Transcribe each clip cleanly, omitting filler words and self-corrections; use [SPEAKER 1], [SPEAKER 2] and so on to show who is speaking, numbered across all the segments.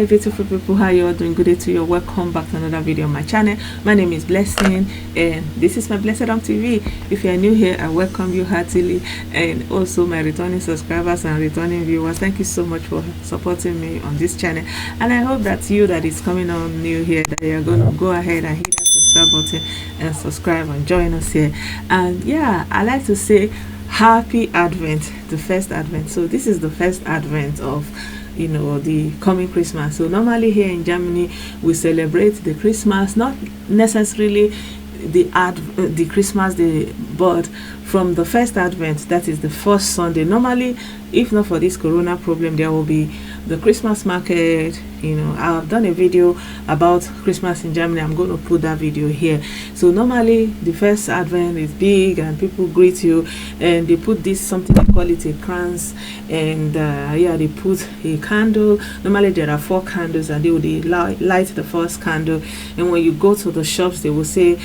[SPEAKER 1] Hi beautiful people, how you all doing? Good day to you. Welcome back to another video on my channel. My name is Blessing and this is my Blessed Home TV. If you are new here, I welcome you heartily, and also my returning subscribers and returning viewers, thank you so much for supporting me on this channel. And I hope that you that is coming on new here, that you're going to go ahead and hit that subscribe button and subscribe and join us here. And yeah, I like to say happy Advent, the first Advent. So this is the first Advent of the coming Christmas. So normally here in Germany we celebrate the Christmas, not necessarily the Christmas day, but from the first Advent, that is the first Sunday. Normally, if not for this corona problem, there will be the Christmas market. I've done a video about Christmas in Germany. I'm going to put that video here. So normally the first Advent is big and people greet you, and they put this something, they call it a kranz, and they put a candle. Normally there are 4 candles, and they will light the first candle, and when you go to the shops they will say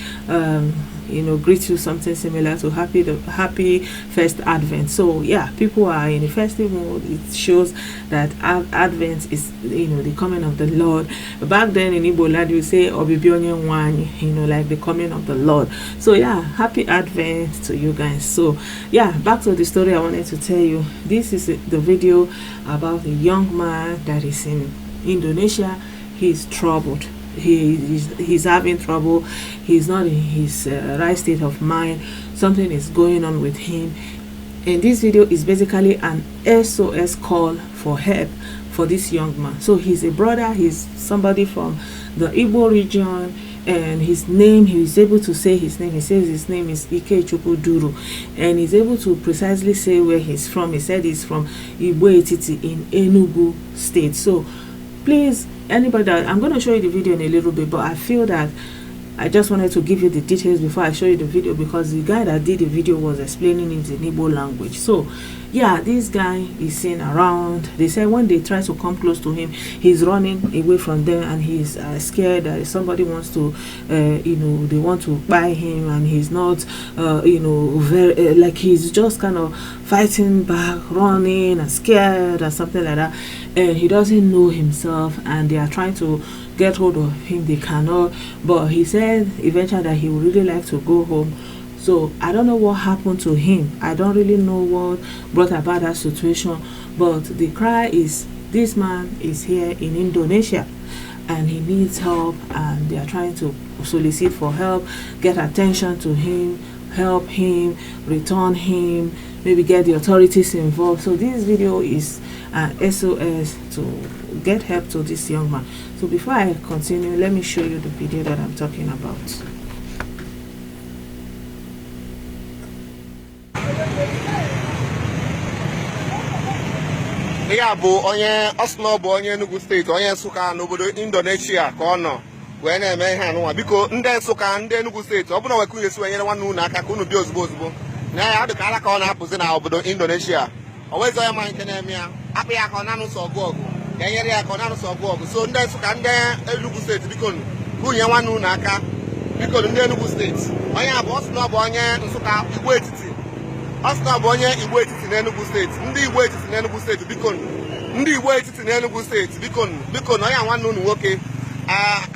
[SPEAKER 1] greet you something similar to happy first Advent. So yeah, people are in a festive mood. It shows that Advent is the coming of the Lord. Back then in Igbo land you say Obibionye Nwanyị, like the coming of the Lord. So yeah, happy Advent to you guys. So yeah, back to the story I wanted to tell you. This is the video about a young man that is in Indonesia. He's troubled. He's having trouble. He's not in his right state of mind. Something is going on with him, and this video is basically an SOS call for help for this young man. So he's a brother, he's somebody from the Igbo region, and his name, he's able to say his name. He says his name is Ikechukwu Duru, and he's able to precisely say where he's from. He said he's from Igbo Etiti in Enugu State. So please, anybody that I'm going to show you the video in a little bit, but I feel that I just wanted to give you the details before I show you the video, because the guy that did the video was explaining it in Igbo language. So yeah, this guy is seen around. They say when they try to come close to him, he's running away from them, and he's scared that somebody wants to they want to buy him, and he's not very like he's just kind of fighting back, running and scared or something like that, and he doesn't know himself, and they are trying to get hold of him. They cannot, but he said eventually that he would really like to go home. So I don't know what happened to him. I don't really know what brought about that situation, but the cry is this man is here in Indonesia and he needs help, and they are trying to solicit for help, get attention to him, help him, return him, maybe get the authorities involved. So this video is an SOS to get help to this young man. So before I continue, let me show you the video that I'm talking about.
[SPEAKER 2] Ya bụ onye Osno bụ onye Enugu steeti, onye Nsụka n'obodo Indonesia ka ọ nọ wee na-eme ihe anụnwa. Biko ndị Nsụka, ndị Enugu steeti, ọ bụla nwekụ ihe si wenyere nwanne unu aka ka unu bịa ozugbo na ya dị ka ala ka ọ na-apụzi na obodo Indonesia. O wezi onye ma nke na-eme ya akpị ya ka ọ na-anụsọ ọgụ ọgụ, ka enyere ya ka ọ na-anụsọ ọgụ ọgụ. So ndị Nsụka, ndị Enugu steeti, biko unye nwanne unu aka, biko ndị Enugu steeti. Onye a bụ Osno bụ onye Nsụka Igbo Etiti. Osno bụ onye Igbo Etiti n'Enugu steeti. Ndị Igbo Etiti n'Enugu steeti, biko ndị Igbo Etiti n'Enugu steeti, biko onye a nwanne unu nwoke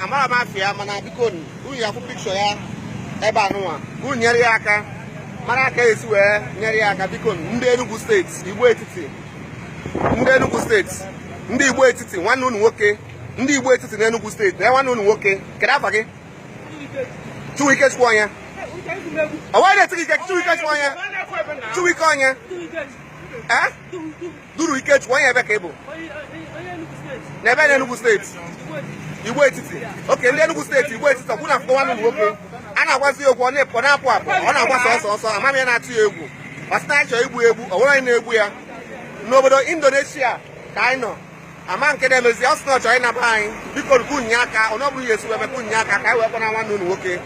[SPEAKER 2] amara m afịa, mana biko unu ya fụ pikchọ ya ebe anụnwa, unu nyere ya aka, mara aka esi wee nyere ya aka. Biko ndị Enugu steeti, Igbo Etiti, ndị Enugu steeti, ndị Igbo Etiti, nwanne unu nwoke, ndị Igbo Etiti n'Enugu steeti, na nwanne unu nwoke. Kedu afa gị? Chukwuikechukwu onye. Ọwa na-eti gị Chukwuikechukwu onye. Chukwuike onye. Duru Ikechukwu onye ebe ka ị bụ? N'ebe n'Enugu steeti, Igbo Etiti. Okay, ndị Enugu steeti, Igbo Etiti, ọkwụ na afọ nwanne unu nwoke. A na-agwazi okwu, ọ na-apụ apụ, ọ na-agwa sọsọ, amam ya na-atụ ya egwu. Ọ sị na anyị chọrọ igbu egbu, ọ nwere onye na-egbu ya. N'obodo Indonesia ka anyị nọ. Ama nke na-emezi, ọ sị na ọ chọrọ ịnaba anyị. Biko kunye aka, ọ na ọ bụrụ ihe esi webe kunye aka ka anyị wee kpọna nwanne unu nwoke.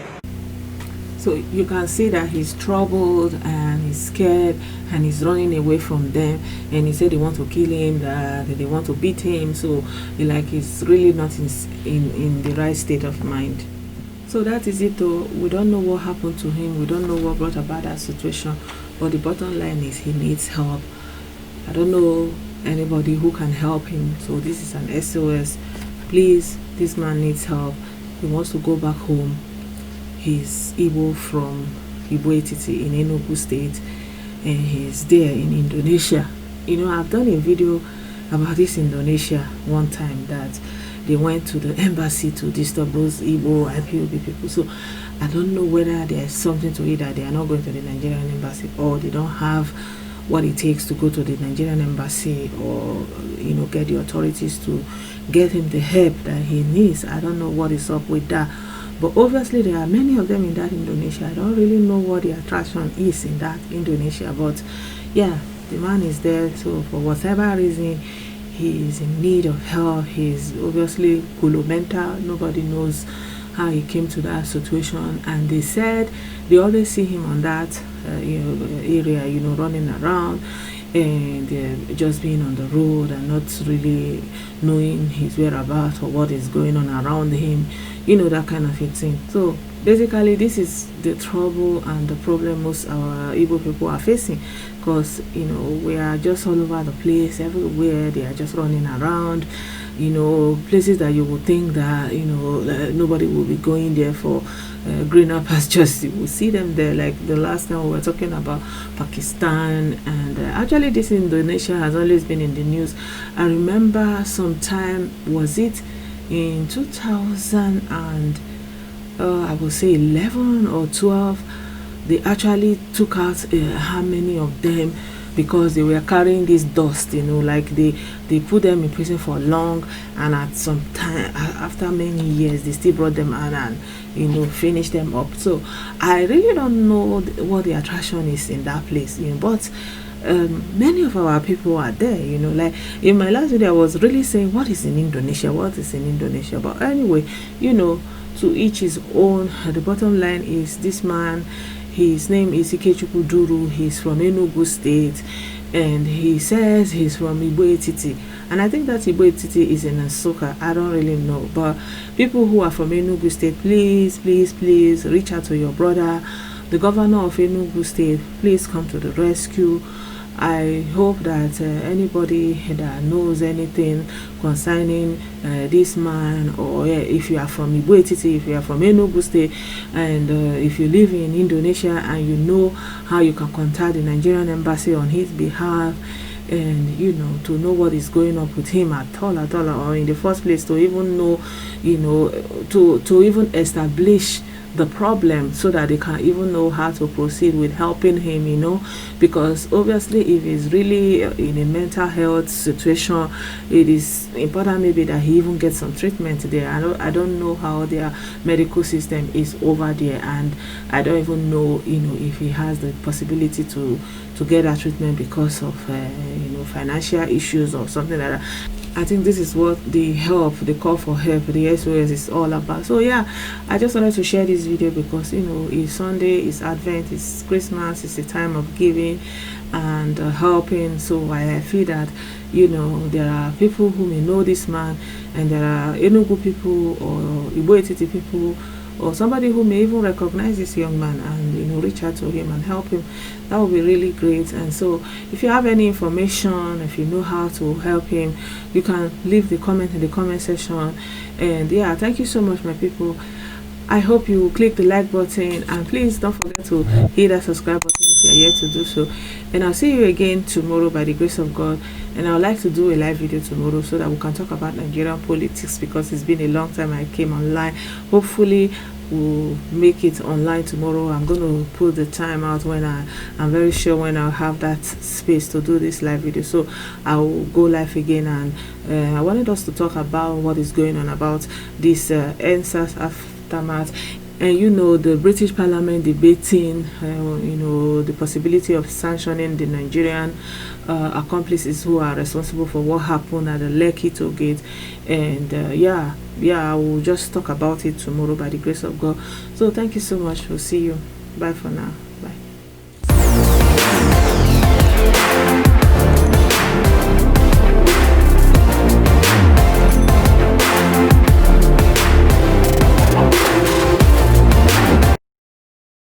[SPEAKER 1] So you can see that he's troubled and he's scared and he's running away from them, and he said they want to kill him, that they want to beat him. So he's really not in the right state of mind. So that is it though. We don't know what happened to him. We don't know what brought about that situation, but the bottom line is he needs help. I don't know anybody who can help him, so this is an SOS please, this man needs help. He wants to go back home. He's Igbo from Igbo Etiti in Enugu State, and he's there in Indonesia. I've done a video about this Indonesia one time, that they went to the embassy to disturb those Igbo IPOB people. So I don't know whether there's something to it that they are not going to the Nigerian embassy, or they don't have what it takes to go to the Nigerian embassy, or get the authorities to get him the help that he needs. I don't know what is up with that. But obviously there are many of them in that Indonesia. I don't really know what the attraction is in that Indonesia, but yeah, the man is there. So for whatever reason, he is in need of help. He's obviously mental. Nobody knows how he came to that situation, and they said they always see him on that area, running around, and just being on the road and not really knowing his whereabouts or what is going on around him, that kind of thing. So basically, this is the trouble and the problem most our Igbo people are facing, because we are just all over the place, everywhere. They are just running around, places that you would think that nobody will be going there for greener pastures. You will see them there. Like the last time we were talking about Pakistan, and actually this Indonesia has always been in the news. I remember sometime, was it in 2000 and I would say 11 or 12, they actually took out how many of them, because they were carrying this dust, like they put them in prison for long, and at some time, after many years, they still brought them out and finished them up. So I really don't know what the attraction is in that place, but many of our people are there, like in my last video I was really saying what is in Indonesia, but anyway, to each his own. The bottom line is, this man, his name is Ikechukwu Duru. He's from Enugu State, and he says he's from Igbo Etiti, and I think that Igbo Etiti is in Nsukka. I don't really know, but people who are from Enugu State, please reach out to your brother, the governor of Enugu State. Please come to the rescue. I hope that anybody that knows anything concerning this man, or if you are from Igbo Etiti, if you are from Enugu State, and if you live in Indonesia and you know how you can contact the Nigerian embassy on his behalf, and to know what is going on with him at all, or in the first place to even know, to even establish the problem, so that they can even know how to proceed with helping him, because obviously if he's really in a mental health situation, it is important maybe that he even gets some treatment there. I don't know how their medical system is over there, and I don't even know if he has the possibility to get that treatment because of financial issues or something like that. I think this is what the call for help, the SOS is all about. So yeah, I just wanted to share this video because it's Sunday, it's Advent, it's Christmas, it's a time of giving and helping. So I feel that there are people who may know this man, and there are Enugu people or Igbo Etiti people, or somebody who may even recognize this young man and reach out to him and help him. That would be really great. And so if you have any information, if you know how to help him, you can leave the comment in the comment section. And yeah, thank you so much, my people. I hope you click the like button, and please don't forget to hit that subscribe button if you are yet to do so. And I'll see you again tomorrow by the grace of God. And I would like to do a live video tomorrow so that we can talk about Nigerian politics, because it's been a long time I came online. Hopefully we'll make it online tomorrow. I'm going to put the time out when I'm very sure when I'll have that space to do this live video. So I'll go live again, and I wanted us to talk about what is going on about this EndSARS aftermath. And the British Parliament debating the possibility of sanctioning the Nigerian accomplices who are responsible for what happened at the Lekki toll gate. And yeah, I will just talk about it tomorrow by the grace of God. So thank you so much. We'll see you. Bye for now.